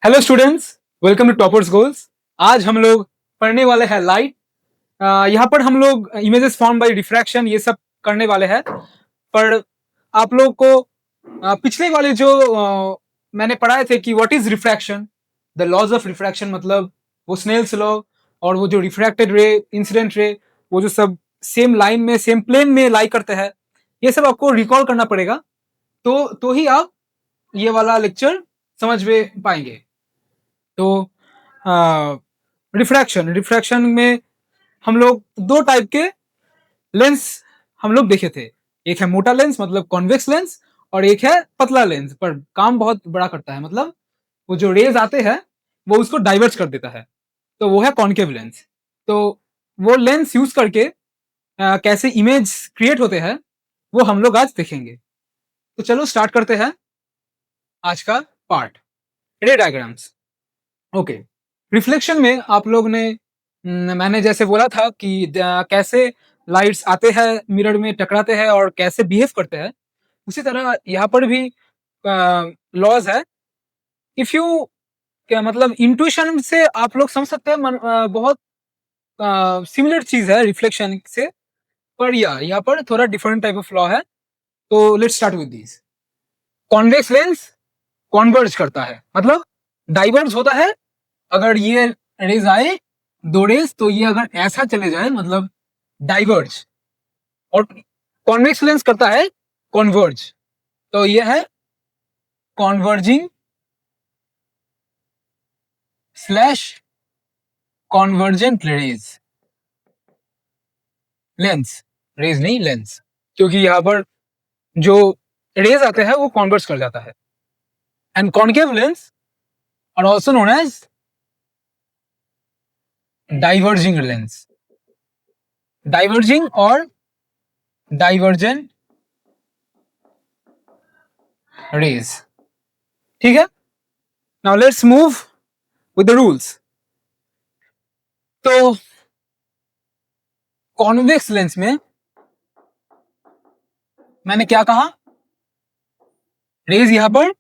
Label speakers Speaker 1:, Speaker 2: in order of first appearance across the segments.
Speaker 1: Hello students, welcome to toppers goals. आज हम लोग पढ़ने वाले हैं लाइट। यहाँ पर हम लोग इमेजेस फॉर्म बाय रिफ्रैक्शन ये सब करने वाले हैं। पर आप लोग को पिछले वाले जो मैंने पढ़ाए थे कि what is refraction, the laws of refraction, मतलब वो स्नेल्स लॉ और वो जो रिफ्रैक्टेड रे, इंसिडेंट रे, वो जो सब सेम लाइन में सेम प्लेन में लाई करते हैं, ये सब आपको रिकॉल करना पड़ेगा। तो ही आप ये वाला लेक्चर समझ में पाएंगे। तो रिफ्रैक्शन रिफ्रैक्शन में हम लोग दो टाइप के लेंस हम लोग देखे थे। एक है मोटा लेंस मतलब कॉन्वेक्स लेंस, और एक है पतला लेंस पर काम बहुत बड़ा करता है, मतलब वो जो रेज आते हैं वो उसको डाइवर्ट कर देता है, तो वो है कॉन्केव लेंस। तो वो लेंस यूज करके कैसे इमेज क्रिएट होते हैं वो हम लोग आज देखेंगे। तो चलो स्टार्ट करते हैं आज का पार्ट, रे डायग्राम्स। ओके, रिफ्लेक्शन में आप लोग ने मैंने जैसे बोला था कि कैसे लाइट्स आते हैं मिरर में टकराते हैं और कैसे बिहेव करते हैं, उसी तरह यहाँ पर भी लॉज है। इफ यू क्या मतलब इंट्यूशन से आप लोग समझ सकते हैं बहुत सिमिलर चीज है रिफ्लेक्शन से, पर यहाँ पर थोड़ा डिफरेंट टाइप ऑफ लॉ है। तो let's start with this. Convex lens converge करता है, मतलब डाइवर्ज होता है। अगर ये रेज आए दो रेज, तो ये अगर ऐसा चले जाए मतलब डाइवर्ज, और कॉन्वेक्स लेंस करता है कॉन्वर्ज, तो ये है converging slash convergent rays. Lens, rays नहीं लेंस, क्योंकि यहां पर जो रेज आते हैं वो कॉन्वर्ज कर जाता है। And concave lens are also known as diverging lens, diverging और डाइवर्जेंट रेज। ठीक है, now let's move with the rules. तो कॉन्वेक्स लेंस में मैंने क्या कहा, रेज यहां पर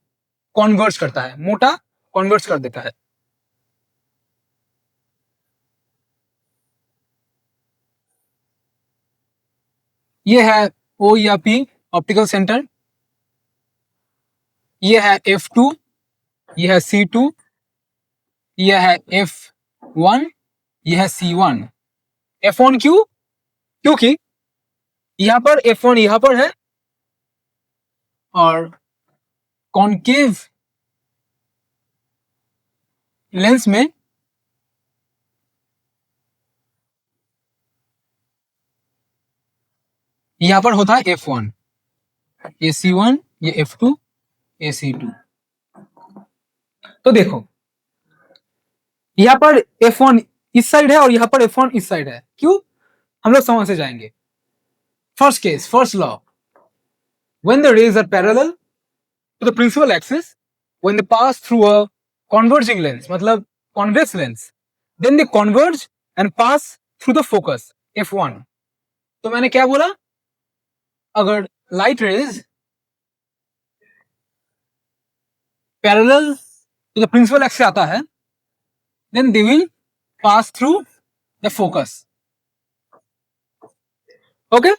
Speaker 1: कॉन्वर्ज करता है, मोटा कॉन्वर्ज कर देता है। ये है ओ या पी ऑप्टिकल सेंटर, ये है F2, ये है C2, ये है F1, ये है C1। F1 क्यों? क्योंकि यहां पर F1 यहां पर है और कॉन्केव लेंस में यहां पर होता है F1, ये C1, ये F2, ये C2। तो देखो यहां पर F1 इस साइड है और यहां पर F1 इस साइड है, क्यों? हम लोग समझ से जाएंगे। First case, first law, when the rays are parallel to the principal axis, when they pass through a converging lens मतलब convex lens, then they converge and pass through the focus F1। तो मैंने क्या बोला, अगर light rays parallel to the principal axis आता है, then they will pass through the focus। Okay,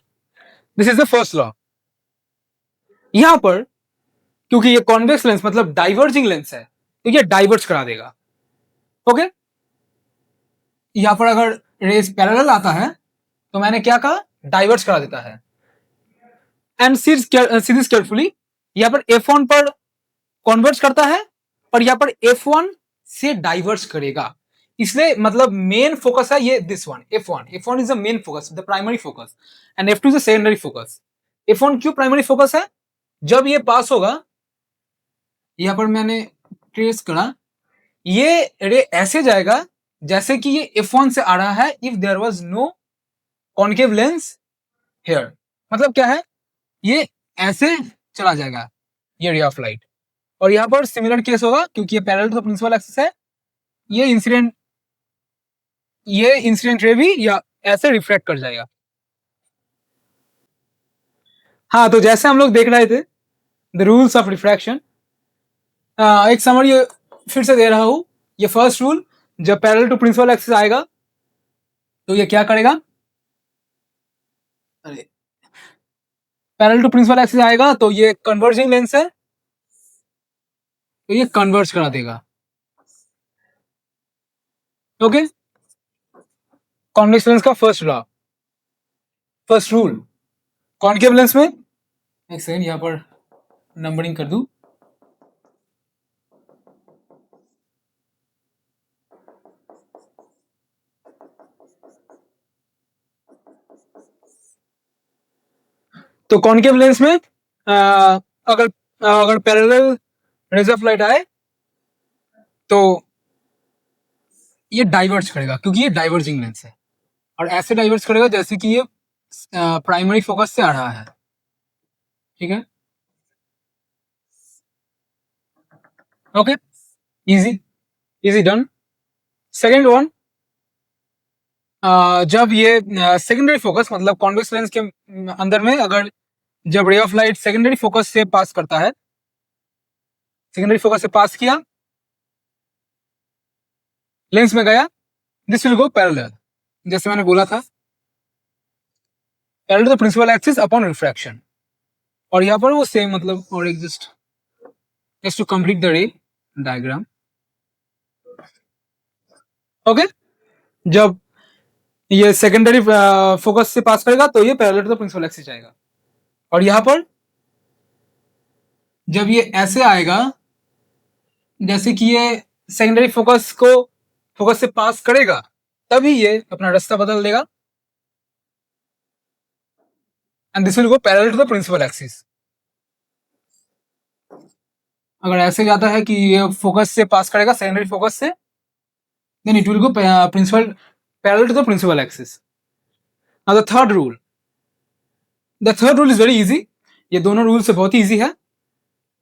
Speaker 1: this is the first law. यहां पर क्योंकि ये कॉन्वेक्स लेंस मतलब डाइवर्जिंग लेंस है, तो ये डाइवर्ज करा देगा। ओके, यहां पर अगर रेज पैरेलल आता है तो मैंने क्या कहा, डाइवर्ज करा देता है। एंड सी दिस केयरफुली, यहां पर F1 पर कॉन्वर्ज करता है, पर यहां पर F1 से डाइवर्ज करेगा। इसलिए मतलब मेन फोकस है ये this one, F1 is the main focus, the primary focus, and F2 is the secondary focus. F1 क्यों प्राइमरी फोकस है? जब ये पास होगा, यहां पर मैंने ट्रेस करा, ये रे ऐसे जाएगा जैसे कि ये F1 से आ रहा है, if there was no concave lens here. मतलब क्या है, ये ऐसे चला जाएगा ये रे ऑफ लाइट। और यहां पर सिमिलर केस होगा क्योंकि ये parallel to the principal axis है, ये इंसिडेंट रे भी या ऐसे रिफ्लेक्ट कर जाएगा। हाँ, तो जैसे हम लोग देख रहे थे द रूल्स ऑफ रिफ्रैक्शन, एक समरी फिर से दे रहा हूं, ये फर्स्ट रूल, जब पैरेलल टू प्रिंसिपल एक्सिस आएगा तो ये क्या करेगा, अरे पैरेलल टू प्रिंसिपल एक्सिस आएगा तो ये कन्वर्जिंग लेंस है, तो ये कन्वर्ज करा देगा। ओके, कॉन्वेक्स लेंस का first law, first rule. Concave lens में, एक सेकंड यहां पर नंबरिंग कर दूं, तो कॉनकेव लेंस में अगर अगर पैरेलल रेज ऑफ लाइट आए तो ये डाइवर्ज करेगा, क्योंकि ये डाइवर्जिंग लेंस है, और ऐसे डाइवर्ज करेगा जैसे कि ये प्राइमरी फोकस से आ रहा है। ठीक है, okay, easy easy done. Second one, जब ये सेकेंडरी फोकस मतलब कॉन्वेक्स लेंस के अंदर में अगर जब रे ऑफ लाइट सेकेंडरी फोकस से पास करता है, सेकेंडरी फोकस से पास किया, लेंस में गया, दिस विल गो पैरेलल, जैसे मैंने बोला था, parallel to the principal axis upon refraction. और यहाँ पर वो सेम मतलब, और एक just to complete the ray diagram. Okay, जब ये सेकेंडरी फोकस से पास करेगा तो ये parallel to the principal axis जाएगा, और यहाँ पर जब ये ऐसे आएगा जैसे कि ये सेकेंडरी फोकस से पास करेगा, तभी ये अपना रास्ता बदल देगा, and this will go parallel to the principal axis. अगर ऐसे जाता है कि ये फोकस से पास करेगा सेकेंडरी फोकस से, then it will go principal parallel to the principal axis. Now the third rule is very easy, ये दोनों रूल से बहुत ही इजी है।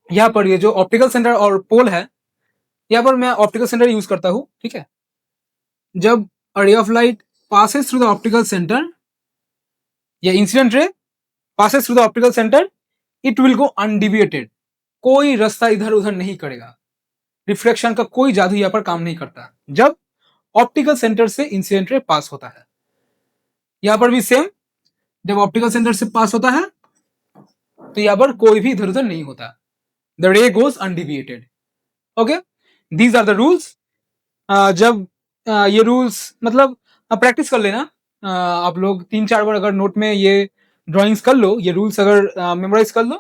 Speaker 1: यहाँ पर ये जो ऑप्टिकल सेंटर और पोल है, यहाँ पर मैं ऑप्टिकल सेंटर यूज करता हूँ। ठीक है, जब रे of light passes through the optical center, या incident ray passes through the optical center, it will go undeviated, कोई रास्ता इधर उधर नहीं करेगा, रिफ्लेक्शन का कोई जादू यहाँ पर काम नहीं करता जब ऑप्टिकल सेंटर से इंसिडेंट रे पास होता है। यहाँ पर भी सेम, जब ऑप्टिकल सेंटर से पास होता है तो यहाँ पर कोई भी इधर उधर नहीं होता, the ray goes undeviated. Okay, these are the rules. जब ये रूल्स मतलब प्रैक्टिस कर लेना, आप लोग 3-4 बार अगर नोट में ये ड्राइंग्स कर लो, ये रूल्स अगर मेमोराइज कर लो,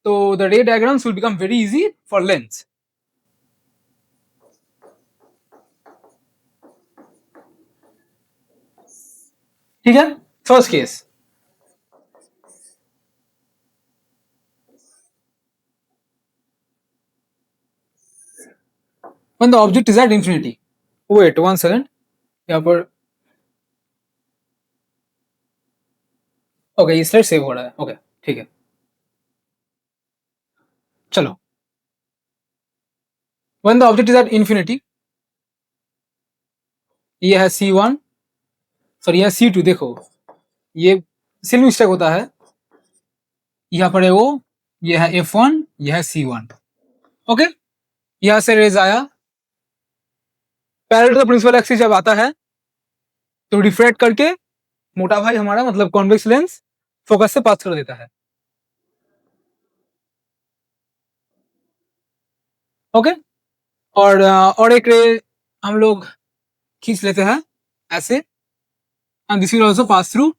Speaker 1: तो द रे diagrams will become very easy for Lenz. ठीक है, first case, when the object is at infinity, wait 1 second, यहाँ पर ओके ये स्लाइड सेव हो रहा है। ओके ठीक है, चलो, when the object is at infinity, ये है C1, सॉरी ये है C2, देखो ये सिल्व मिस्टेक होता है, यहाँ पर है वो, ये है F1, यह है C1। ओके, यहां से रेज आया, parallel to the principal axis जब आता है तो रिफ्रैक्ट करके मोटा भाई हमारा मतलब कॉन्वेक्स लेंस फोकस से पास कर देता है। ओके, और एक रे हम लोग खींच लेते हैं ऐसे, and this will also pass through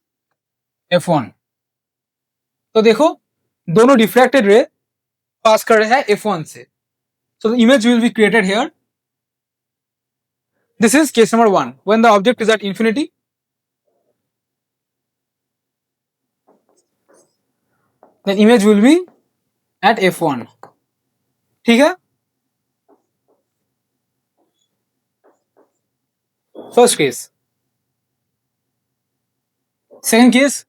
Speaker 1: F1। तो देखो दोनों डिफ्रैक्टेड रे पास कर रहे हैं F1 से, so the image will be created here. This is case number 1, when the object is at infinity, then image will be at F1। ठीक है, फर्स्ट केस। सेकंड केस,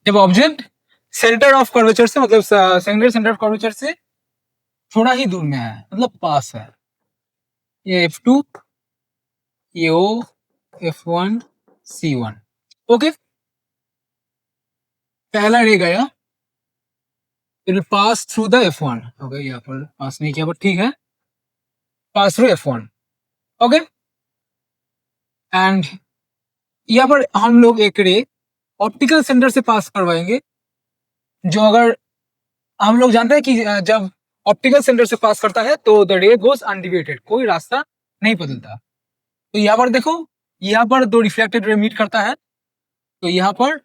Speaker 1: जब ऑब्जेक्ट सेंटर ऑफ कर्वेचर से मतलब secondary centre of curvature से थोड़ा ही दूर में है, मतलब पास है, ये F2, ये O, F1, C1। ओके, पहला रे गया, it will pass through the F1। Okay, यहाँ पर पास नहीं किया, बट ठीक है, पास थ्रू F1। ओके, एंड यहाँ पर हम लोग एक रे ऑप्टिकल सेंटर से पास करवाएंगे, जो अगर हम लोग जानते हैं कि जब ऑप्टिकल सेंटर से पास करता है तो द रे गोज अनडिविएटेड, कोई रास्ता नहीं बदलता। तो यहाँ पर देखो, यहाँ पर दो रिफ्लेक्टेड रे मीट करता है, तो यहाँ पर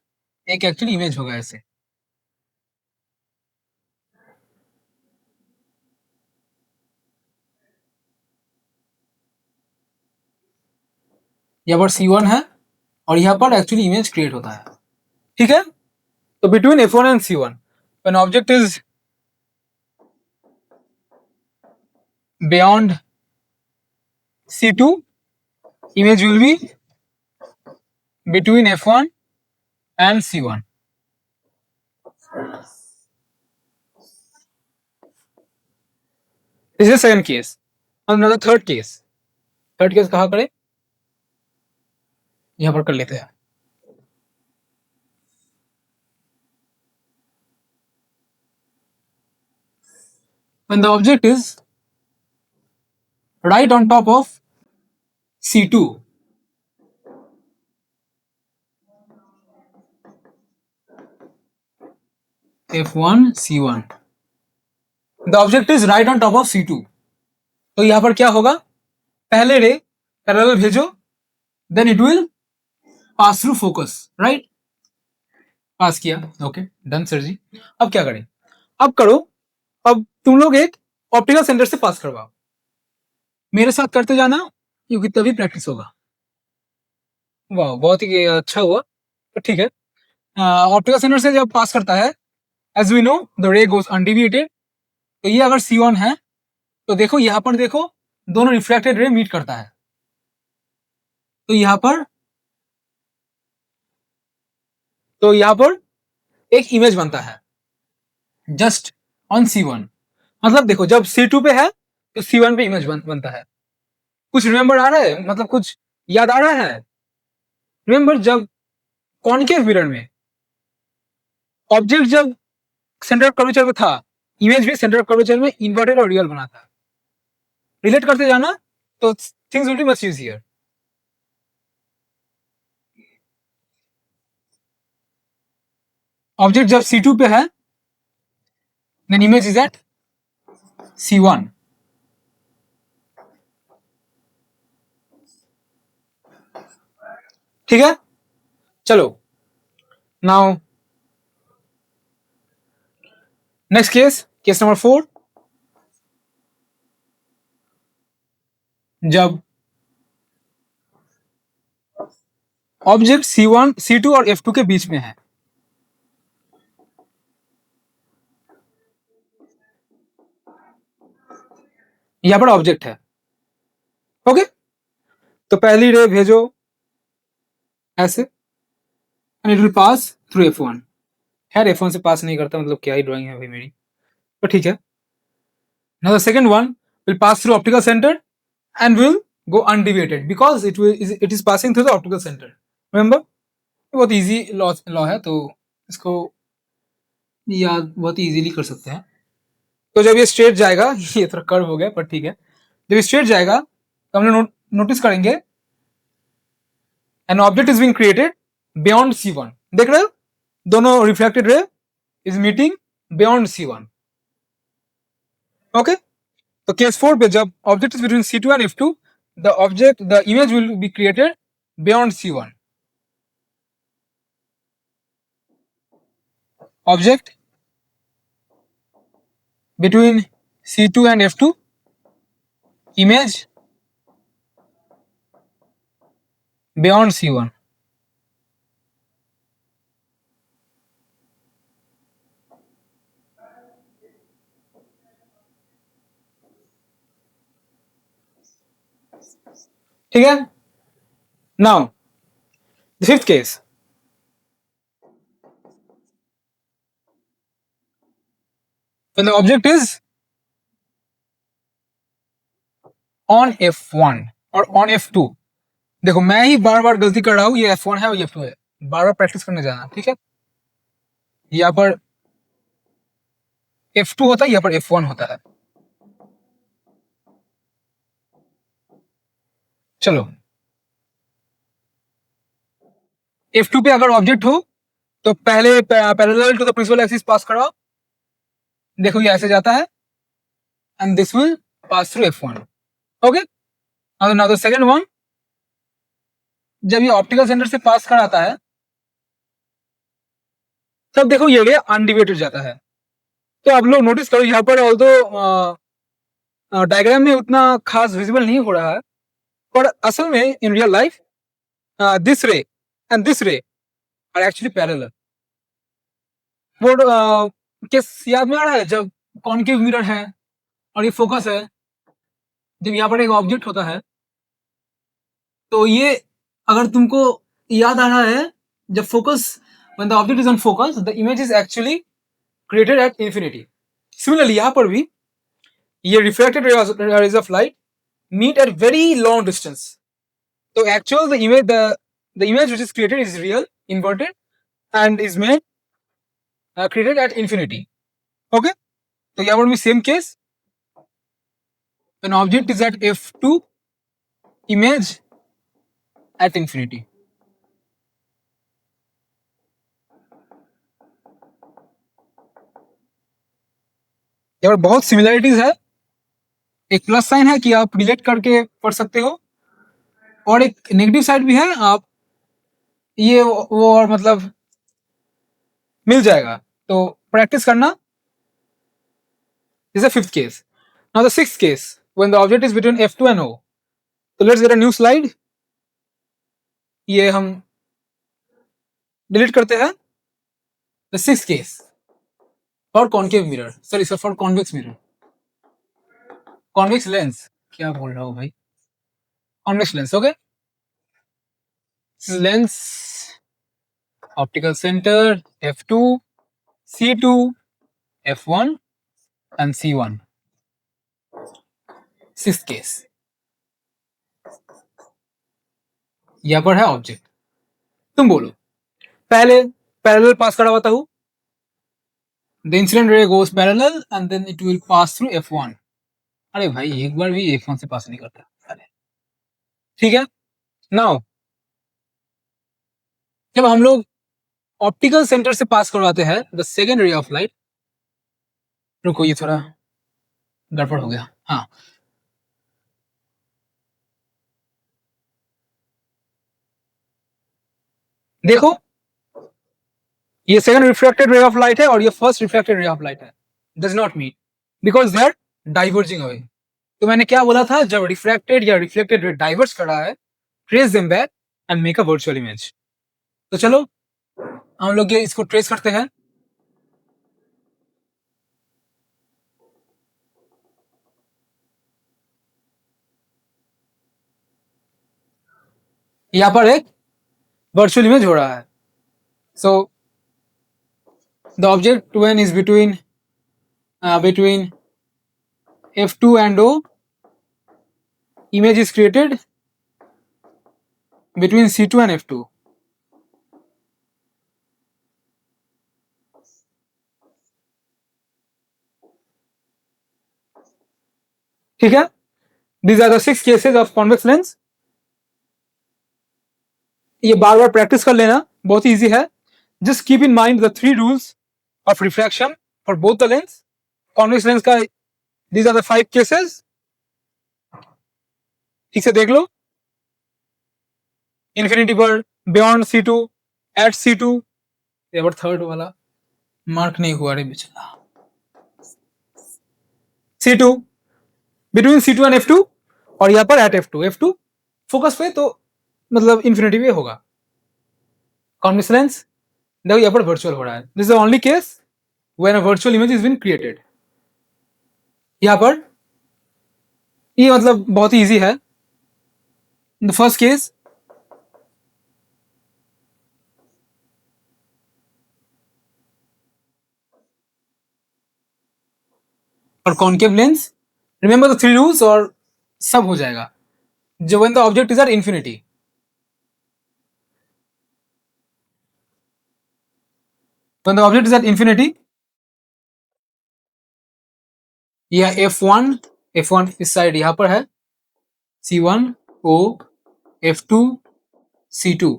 Speaker 1: एक एक्चुअली इमेज होगा ऐसे। यहाँ पर C1 है और यहाँ पर एक्चुअली इमेज क्रिएट होता है, ठीक है। तो between F1 and C1 when object is beyond C2, image will be between F1 and C1. This is the second case. Another third case. Third case कहाँ करें, यहाँ पर कर लेते हैं। When the object is right on top of C2, F1 C1, the object is right on top of C2, तो यहाँ पर क्या होगा, पहले रे पैरेलल भेजो, then it will pass through focus, right, pass किया, ओके डन सर जी। अब क्या करें, अब करो, अब तुम लोग एक ऑप्टिकल सेंटर से पास करवाओ, मेरे साथ करते जाना क्योंकि तभी प्रैक्टिस होगा। वाह, बहुत ही अच्छा हुआ, तो ठीक है। ऑप्टिकल सेंटर से जब पास करता है, as we know the ray goes undeviated, तो ये अगर C1 है तो देखो यहाँ पर, देखो दोनों रिफ्लेक्टेड रे मीट करता है, तो यहाँ पर एक इमेज बनता है जस्ट ऑन C1। मतलब देखो, जब C2 पे है तो C1 पे इमेज बनता है। कुछ रिमेंबर आ रहा है, मतलब कुछ याद आ रहा है? रिमेंबर जब कॉनकेव मिरर में ऑब्जेक्ट जब सेंटर ऑफ कर्वेचर में था, इमेज भी सेंटर ऑफ कर्वेचर में इन्वर्टेड और रियल बना था। रिलेट करते जाना तो things will be much easier. Object जब C2 पे है, then image is eight C1। ठीक है, चलो नाउ नेक्स्ट केस नंबर 4। जब ऑब्जेक्ट C1, C2 और F2 के बीच में है, यहां पर ऑब्जेक्ट है, ओके, तो पहली रे भेजो ऐसे, and it will pass through F1। खैर F1 से पास नहीं करता, मतलब क्या ही ड्राइंग है भाई मेरी, तो ठीक है। Now the second one will pass through optical centre and will go undeviated because it is passing through the optical center. Remember, बहुत इजी लॉ है, तो इसको याद बहुत इजीली कर सकते हैं। तो जब ये स्ट्रेट जाएगा, ये थोड़ा कर्व हो गया पर ठीक है, जब स्ट्रेट जाएगा तो हम लोग नोटिस करेंगे an object is being created beyond C1। देख रहे हो, दोनों reflected ray is meeting beyond C1। Okay, तो केस 4 पे जब object is between C2 and F2, the image will be created beyond C1। Object between C2 and F2, image beyond C1। ठीक है, now the fifth case. when the object is on F1 और on F2, देखो मैं ही बार बार गलती कर रहा हूं, ये F1 है और ये F2 है, बार बार प्रैक्टिस करने जाना, ठीक है। यहाँ पर F2 होता है, यहाँ पर F1 होता है। चलो F2 पे अगर ऑब्जेक्ट हो तो पहले parallel to the principal axis pass कराओ। देखो ये ऐसे जाता है and this will pass through F1। Okay, now the second one, जब ये ऑप्टिकल सेंटर से पास कराता है तब देखो ये अनडिवाइडेड जाता है। तो आप लोग नोटिस करो यहाँ पर ऑल्दो डायग्राम में उतना खास विजिबल नहीं हो रहा है, पर असल में इन रियल लाइफ दिस रे एंड दिस रे आर एक्चुअली पैरेलल। वो केस याद में आ रहा है जब कॉन्केव मिरर है और ये फोकस है, जब यहाँ पर एक ऑब्जेक्ट होता है तो ये, अगर तुमको याद आ रहा है, जब focus, when the object is on focus the image is actually created at infinity। Similarly यहाँ पर भी ये refracted rays of light meet at very long distance, so actual the image which is created is real, inverted, and is made created at infinity। okay, तो यहाँ पर भी same case, an object is at f2, image at infinity। यहाँ पर बहुत similarities है, एक plus sign है कि आप रिलेट करके पढ़ सकते हो, और एक नेगेटिव साइड भी है, आप ये वो और मतलब मिल जाएगा, तो प्रैक्टिस करना। This is the fifth case। Now the sixth case, when the object is between F2 and O। So let's get a new slide। ये हम डिलीट करते हैं। The sixth case for concave mirror, sorry sir, for convex mirror, convex lens, क्या बोल रहा हूँ भाई, convex lens। okay, lens, optical center F2, C2, F1 and C1। sixth case, यहाँ पर है ऑब्जेक्ट, तुम बोलो पहले पैरेलल पास करवाता हूँ, the incident ray goes parallel and then it will pass through F1। अरे भाई एक बार भी F1 से पास नहीं करता, अरे ठीक है। नाउ जब हम लोग ऑप्टिकल सेंटर से पास करवाते हैं the second ray of light, रुको ये थोड़ा गड़बड़ हो गया, हाँ, देखो ये second reflected ray of light है और ये first reflected ray of light है, does not meet because they are diverging away. तो मैंने क्या बोला था, जब रिफ्लेक्टेड या रिफ्लेक्टेड रे डाइवर्स कर रहा है, trace them back and make a virtual image. तो चलो हम लोग ये इसको ट्रेस करते हैं। यहाँ पर एक वर्चुअल इमेज हो रहा है। So the object when is between F2 and O, image is created between C2 and F2। ठीक है, these are the 6 cases of convex lens। ये बार बार प्रैक्टिस कर लेना, बहुत ही इजी है। Just keep in mind the 3 rules of refraction for both the lens. Convex lens का these are the 5 cases, ठीक से देख लो। इन्फिनिटी पर, बियॉन्ड C2, एट C2, ये पर थर्ड वाला मार्क नहीं हुआ रे बेचारा, C2, between C2 and F2, और यहाँ पर एट F2 फोकस पे, तो मतलब इन्फिनिटी पे होगा। कॉन्वेक्स लेंस देखो यहाँ पर वर्चुअल हो रहा है, this is the only case when a virtual image is been created. यहाँ पर ये मतलब बहुत ही इजी है। द फर्स्ट केस, और concave lens, remember the 3 rules और सब हो जाएगा। जो when the object is at infinity, when the object is at infinity, यह f1 इस साइड यहाँ पर है, c1 o f2 c2।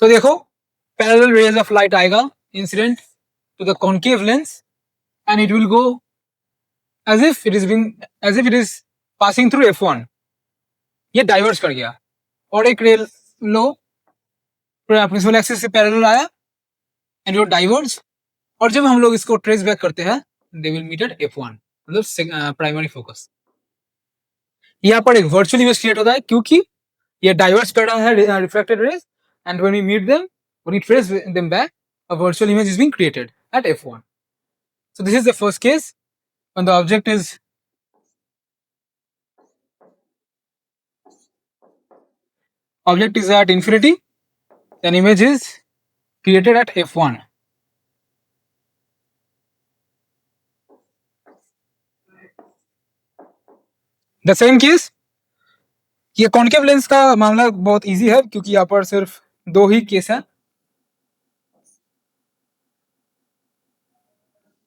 Speaker 1: तो देखो पैरेलल रेज ऑफ लाइट आएगा incident to the concave lens and it will go as if it is passing through f1। ये diverse कर गया और एक रे लो प्रिंसिपल एक्सिस से पैरेलल आया एंड वो डाइवर्स, और जब हम लोग इसको ट्रेस बैक करते हैं they will meet at f1, मतलब प्राइमरी फोकस। यहाँ पर एक वर्चुअल इमेज क्रिएट होता है क्योंकि ये डाइवर्स कर रहा है reflected rays, and when we meet them, when we trace them back, a virtual image is being created at f1। So this is the first case when the object is at infinity, an image is created at f1। The same case, ये concave lens का मामला बहुत easy है क्योंकि यहाँ पर सिर्फ दो ही केस है।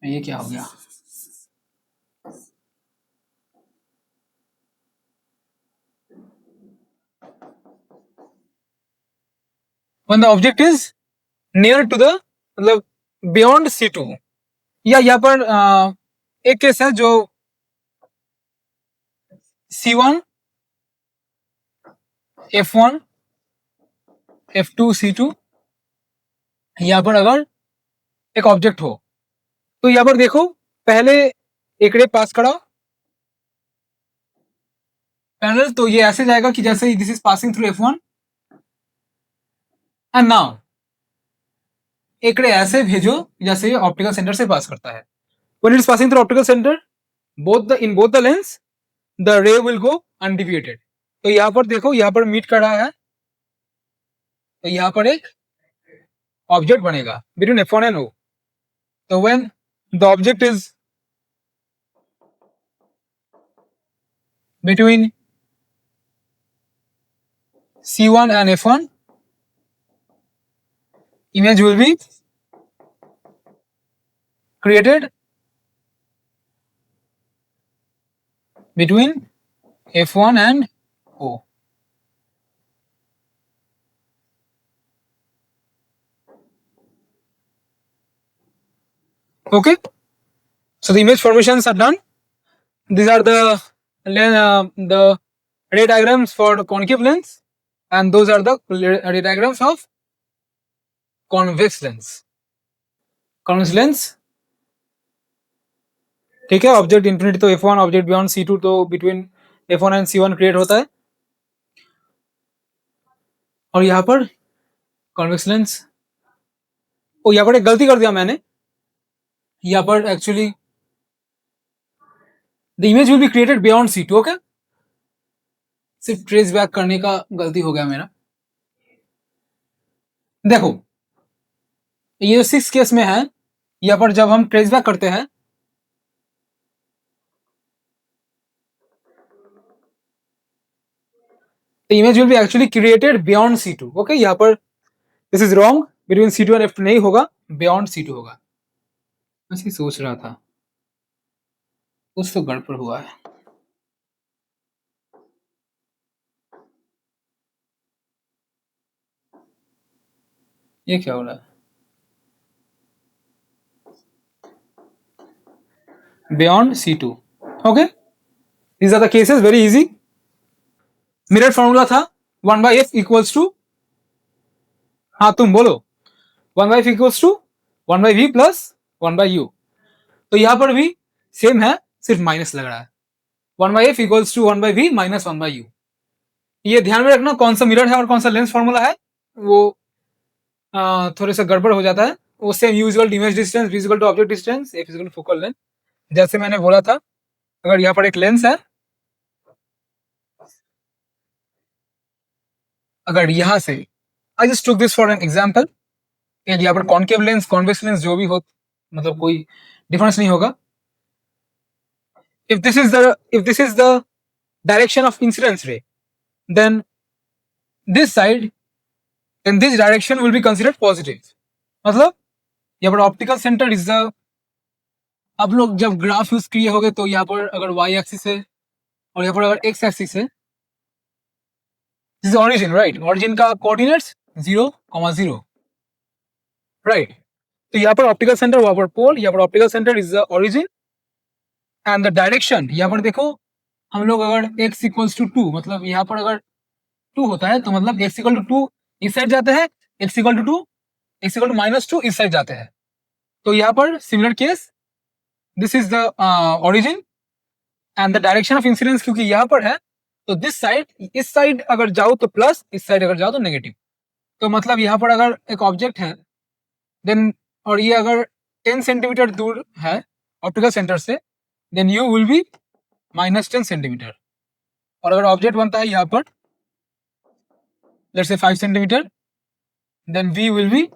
Speaker 1: ये क्या हो गया, when the object is near to the, मतलब beyond c2, या यहाँ पर एक केस है जो c1 f1 f2 c2, यहाँ पर अगर एक ऑब्जेक्ट हो तो यहाँ पर देखो पहले एक रे पास करा पैरेलल, तो ये ऐसे जाएगा कि जैसे this is passing through f1, and now एक रे ऐसे भेजो जैसे ये ऑप्टिकल सेंटर से पास करता है। When it is passing through optical centre in both the lens the रे विल गो अनडिविएटेड। तो यहाँ पर देखो यहाँ पर मीट कर रहा है, तो यहाँ पर एक ऑब्जेक्ट बनेगा बिटवीन f1 एंड o। तो when the object is between c1 and f1, image will be created between f1 and o। Okay, so the image formations are done. These are the ray diagrams for the concave lens, and those are the ray diagrams of convex lens। convex lens, ठीक है, object infinity तो f1, object beyond c2 तो between f1 and c1 create होता है। और यहाँ पर convex lens, ओ यहाँ पर एक गलती कर दिया मैंने, यहाँ पर actually the image will be created beyond c2। Okay, सिर्फ ट्रेस बैक करने का गलती हो गया मेरा। देखो ये 6 केस में है, यहाँ पर जब हम ट्रेस बैक करते हैं the image will be actually created beyond c2। Okay, यहाँ पर this is wrong, between c2 and f2 नहीं होगा, beyond c2 होगा। मैं सोच रहा था कुछ तो गड़बड़ हुआ है। ये क्या हो रहा है, beyond c2। Okay, these are the cases, very easy। Mirror formula था 1/f इक्वल्स टू, हाँ तुम बोलो, 1/f equals to 1/v plus 1/u। तो यहाँ पर भी सेम है, सिर्फ माइनस लग रहा है। 1/f equals to 1/v minus 1/u। ये ध्यान में रखना कौन सा मिरर है और कौन सा लेंस फॉर्मूला है, वो थोड़े सा गड़बड़ हो जाता है। वो same u equal to image distance, v equal to object distance, f equal to focal length. जैसे मैंने बोला था, अगर यहाँ पर एक लेंस है, अगर यहाँ से I just took this for an example, यहाँ पर कॉन्केव लेंस कॉन्वेक्स लेंस जो भी हो, मतलब कोई डिफरेंस नहीं होगा। if this is the direction of incidence ray, then this side, then this direction will be considered positive। मतलब यहाँ पर ऑप्टिकल सेंटर इज द, आप लोग जब ग्राफ यूज किए होगे तो यहाँ पर अगर वाई एक्सिस है और यहाँ पर अगर एक्स एक्सिस है, this is origin, right? Origin का कोऑर्डिनेट्स 0,0, राइट? तो यहाँ पर ऑप्टिकल सेंटर, वहां पर पोल, यहाँ पर optical centre is the origin and the direction, यहाँ पर देखो हम लोग अगर x इक्वल्स टू 2, मतलब यहाँ पर अगर 2 होता है तो मतलब x इक्वल टू 2 इस साइड जाते हैं, x equal to 2, x equal to -2 इस साइड जाते हैं। तो यहाँ पर similar case, this is the origin and the direction of incidence, क्योंकि यहाँ पर है तो दिस साइड, इस साइड अगर जाओ तो प्लस, इस साइड अगर जाओ तो नेगेटिव। तो मतलब यहाँ पर अगर एक ऑब्जेक्ट है देन, और ये अगर 10 सेंटीमीटर दूर है ऑप्टिकल सेंटर से, then u will be -10 centimetre. और अगर ऑब्जेक्ट बनता है यहाँ पर let's say 5 centimetre, then v will be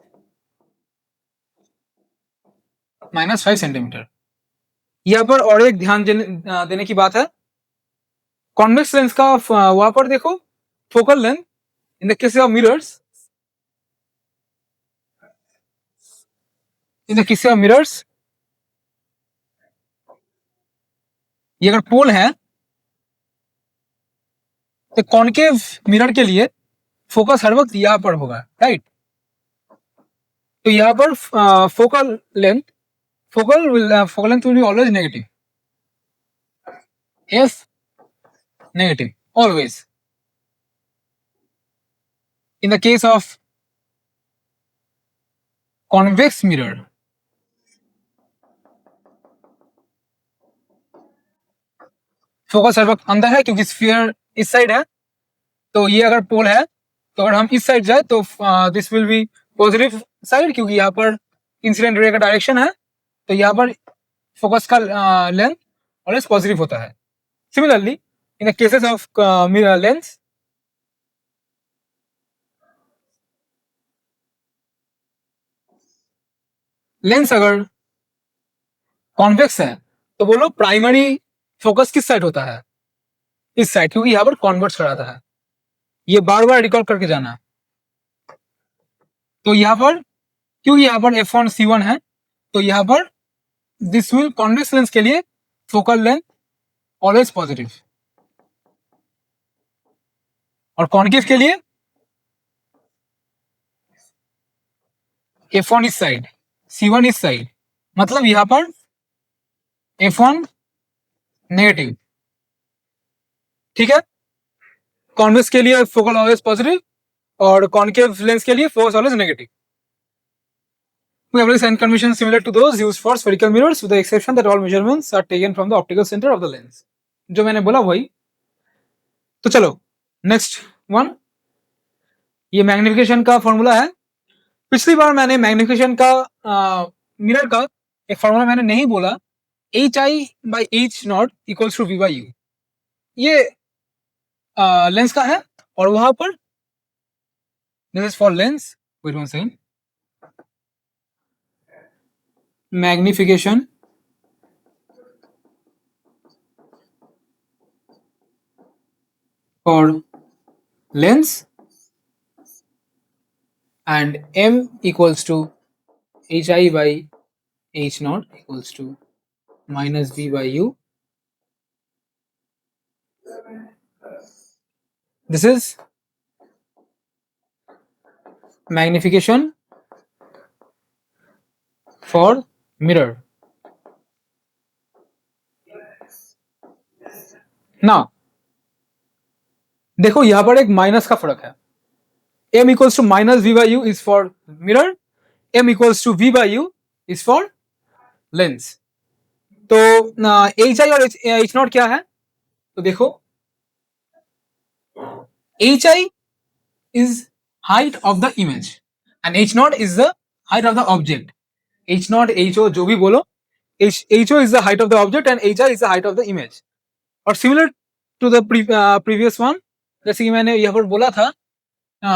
Speaker 1: -5 centimetre. यहाँ पर और एक ध्यान देने की बात है, कॉन्वेक्स लेंस का वहां पर देखो focal length in the case of mirrors, in the case of mirrors, ये अगर पोल है तो कॉनकेव मिरर के लिए फोकस हर वक्त यहाँ पर होगा, राइट? तो यहाँ पर focal length, focal length will be always negative, f negative always in the case of convex mirror। Focus हर वक्त अंदर है क्योंकि स्फीयर इस साइड है, तो ये अगर पोल है तो अगर हम इस साइड जाए तो this will be positive side, क्योंकि यहाँ पर इंसिडेंट रे का डायरेक्शन है, तो यहाँ पर फोकस का लेंथ ऑलवेज पॉजिटिव होता है। Similarly in the cases of mirror lens, lens अगर कॉन्वेक्स है तो बोलो प्राइमरी फोकस किस साइड होता है? इस साइड, क्योंकि यहाँ पर कॉन्वर्ट्स कराता है। ये बार बार रिकॉर्ड करके जाना। तो यहाँ पर क्योंकि यहाँ पर f1c1 है, तो यहाँ पर दिस विल कॉन्वेक्स लेंस के लिए फोकल लेंथ ऑलवेज पॉजिटिव, और कॉन्केव के लिए f1 इस साइड, c1 इस साइड, मतलब यहाँ पर f1 नेगेटिव, ठीक है? कॉन्वेक्स के लिए फोकल ऑलवेज पॉजिटिव और कॉन्केव लेंस के लिए focus always negative. We have and convention similar to those used for spherical mirrors, with the exception that all measurements are taken from the optical center of the lens। जो मैंने बोला वही। तो चलो next one, ये magnification का formula है। पिछली बार मैंने मैग्निफिकेशन का मिरर का एक फॉर्मूला मैंने नहीं बोला, HI/H0 इक्वल्स टू V/U, ये लेंस का है, और वहां पर this is for lens, wait one second, magnification for lens and m equals to HI/H0 equals to -V/U. This is magnification for mirror. Now देखो यहां पर एक माइनस का फर्क है, m equals to -V/U is for mirror, m equals to V/U is for lens। तो HI और H0 क्या है? तो देखो HI is height of the image and H0 is the height of the object। H0 HO जो भी बोलो, HO is the height of the object and HI is the height of the image। और similar to the previous one, जैसे कि मैंने यहाँ पर बोला था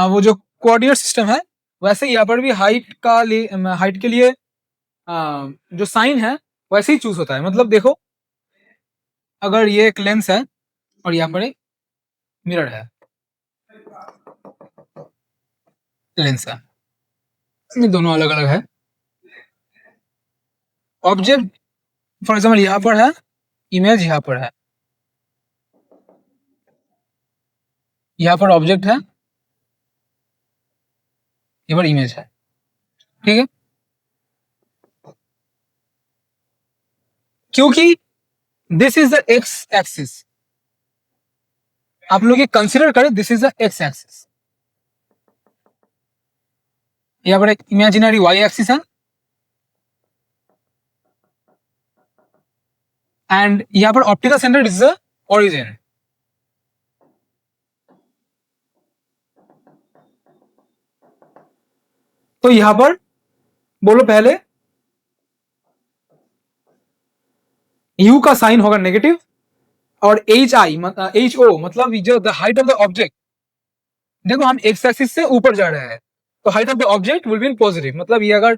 Speaker 1: वो जो कोऑर्डिनेट सिस्टम है, वैसे यहाँ पर भी हाइट के लिए जो साइन है वैसे ही चूज होता है। मतलब देखो अगर ये एक लेंस है और यहाँ पर एक मिरर है, लेंस है, ये दोनों अलग अलग है। ऑब्जेक्ट फॉर एग्जाम्पल यहाँ पर है, इमेज यहाँ पर है, यहाँ पर ऑब्जेक्ट है, यहाँ पर इमेज है, ठीक है। क्योंकि this is the x axis, आप लोग ये कंसिडर करें, this is the x axis, यहाँ पर एक इमेजिनरी वाई एक्सिस है, एंड यहाँ पर optical centre is the origin. तो यहां पर बोलो पहले, यू का साइन होगा नेगेटिव, और एच ओ मतलब जो the height of the object, देखो हम एक्स एक्सिस से ऊपर जा रहे हैं, तो height of the object will be in positive, मतलब ये अगर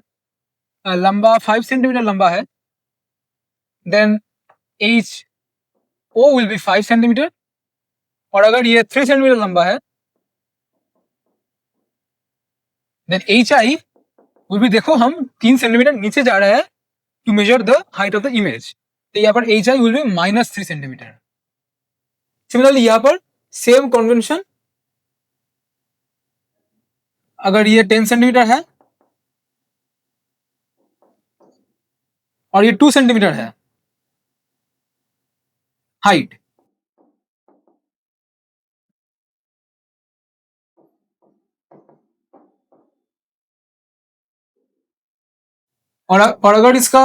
Speaker 1: लंबा 5 सेंटीमीटर लंबा है, then h o will be 5 centimetre, और अगर ये 3 सेंटीमीटर लंबा है, then h i will be, देखो हम 3 सेंटीमीटर नीचे जा रहे हैं to measure the height of the image, तो यहाँ पर h i will be -3 centimetre. Similarly यहाँ पर सेम कन्वेंशन, अगर ये 10 सेंटीमीटर है और ये 2 सेंटीमीटर है हाइट, और अगर इसका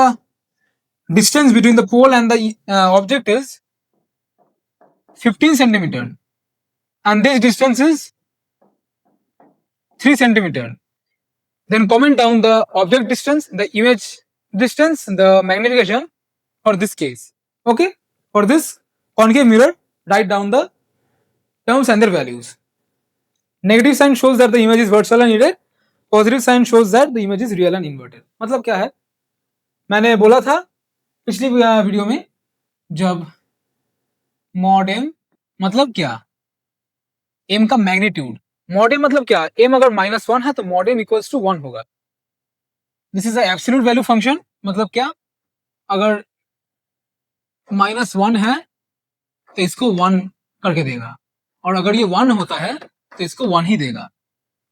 Speaker 1: distance between the pole and the object is 15 centimetre and this distance is 3 centimeter, then comment down the object distance, the image distance, the magnification for this case. Okay, for this concave mirror, write down the terms and their values. Negative sign shows that the image is virtual and erect, positive sign shows that the image is real and inverted. मतलब क्या है, मैंने बोला था पिछली video में, जब mod M मतलब क्या, एम का मैग्नीट्यूड, मॉड एम मतलब क्या, एम अगर -1 है तो मॉड एम इक्वल्स टू 1 होगा। This is absolute value function, मतलब क्या, अगर -1 है तो इसको 1 करके देगा, और अगर ये 1 होता है तो इसको 1 ही देगा।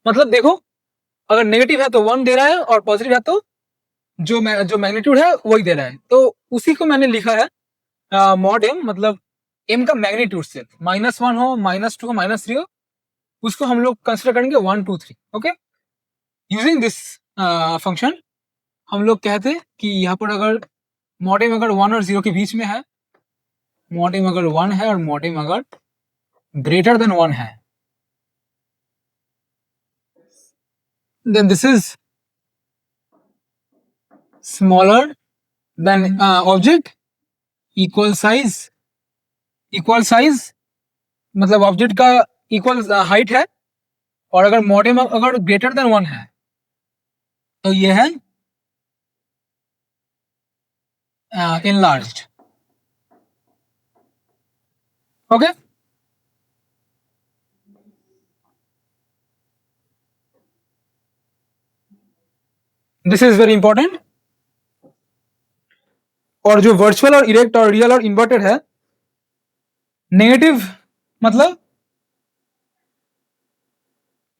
Speaker 1: मतलब देखो, अगर नेगेटिव है तो 1 दे रहा है, और पॉजिटिव है तो जो मैग्नीट्यूड है वही दे रहा है। तो उसी को मैंने लिखा है मॉड एम, मतलब एम का मैग्नीट्यूड से, -1 हो, -2 हो, -3 हो, उसको हम लोग कंसिडर करेंगे 1 2 3। ओके, यूजिंग दिस फंक्शन हम लोग कहते हैं कि यहाँ पर अगर मॉडेम अगर 1 और 0 के बीच में है, मॉडेम अगर 1 है और मॉडेम अगर ग्रेटर देन 1 है, then this is smaller than object, equal size मतलब ऑब्जेक्ट का इक्वल हाइट है, और अगर मॉडेम अगर ग्रेटर देन 1 है तो ये है enlarged. Okay, this is very important. और जो वर्चुअल और इरेक्ट और रियल और इन्वर्टेड है, नेगेटिव मतलब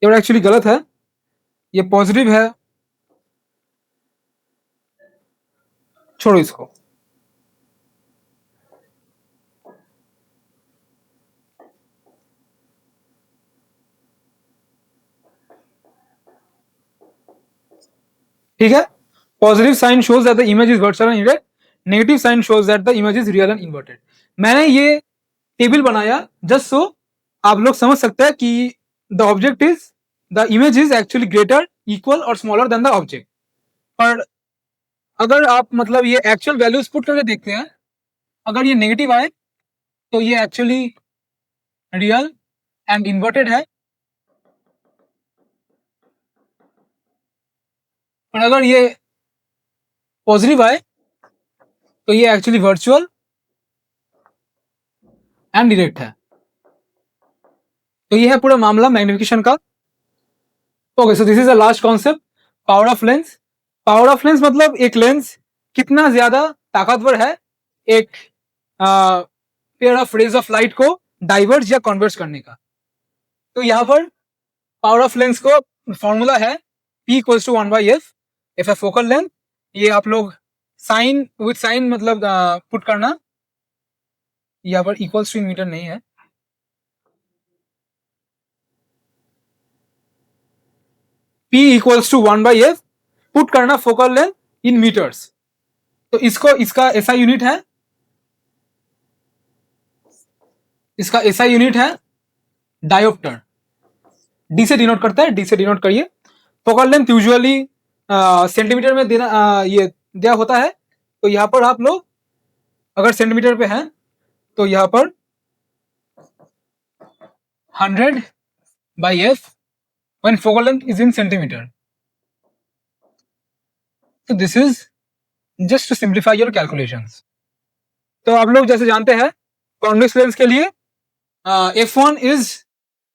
Speaker 1: ये एक्चुअली गलत है, ये पॉजिटिव है, छोड़ो इसको। ठीक है, positive sign shows that the image is virtual and erect, negative sign shows that the image is real and inverted. मैंने ये टेबल बनाया जस्ट सो आप लोग समझ सकते हैं कि the object is, the image is actually greater, equal और स्मॉलर देन द ऑब्जेक्ट। पर अगर आप मतलब ये एक्चुअल वैल्यूज पुट करके देखते हैं, अगर ये नेगेटिव आए तो ये एक्चुअली रियल एंड इन्वर्टेड है, और अगर ये पॉजिटिव आए तो ये एक्चुअली वर्चुअल एंड डायरेक्ट है। तो ये है पूरा मामला मैग्निफिकेशन का। Okay, so this is the last concept power of lens, power of lens मतलब एक लेंस कितना ज्यादा ताकतवर है एक pair of rays of light को डाइवर्ज या कन्वर्ज करने का। तो यहाँ पर पावर ऑफ लेंस को फॉर्मूला है P equals to 1/f, f है फोकल लेंथ। ये आप लोग साइन विथ साइन मतलब पुट करना, यहाँ पर इक्वल्स टू इन मीटर नहीं है। P equals to 1/f put करना फोकल लेंथ इन मीटर्स। तो इसका ऐसा यूनिट है, इसका ऐसा यूनिट है डायोप्टर। डी से डिनोट करता है, डी से डिनोट करिए। फोकल लेंथ यूजुअली सेंटीमीटर में देना ये दिया होता है। तो यहाँ पर आप लोग अगर सेंटीमीटर पे हैं तो यहाँ पर 100/f when focal length is in centimeter. So this is just to simplify your calculations. तो आप लोग जैसे जानते हैं कॉन्वेक्स लेंस के लिए f1 is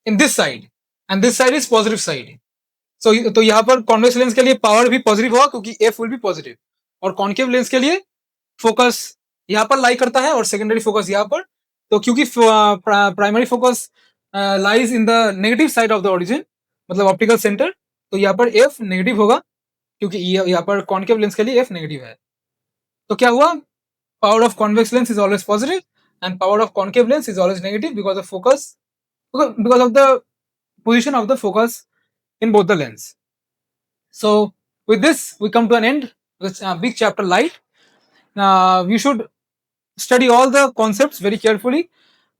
Speaker 1: in this side and this side is positive side. तो यहाँ पर कॉन्वेक्स लेंस के लिए पावर भी पॉजिटिव होगा क्योंकि f will be पॉजिटिव, और कॉन्केव लेंस के लिए फोकस यहाँ पर लाई करता है और सेकेंडरी फोकस यहाँ पर। तो क्योंकि primary focus lies in the negative side of the origin मतलब ऑप्टिकल सेंटर, तो यहाँ पर f नेगेटिव होगा क्योंकि यहाँ पर कॉन्केव लेंस के लिए f नेगेटिव है। तो क्या हुआ, power of convex lens is always positive and power of concave lens is always negative because of focus, because of the position of the focus in both the lens. So with this we come to an end with big chapter light. We should study all the concepts very carefully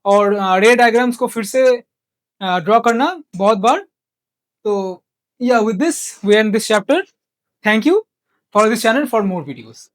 Speaker 1: और रे diagrams को फिर से draw करना बहुत बार। तो yeah, with this we end this chapter. Thank you for this channel for more videos.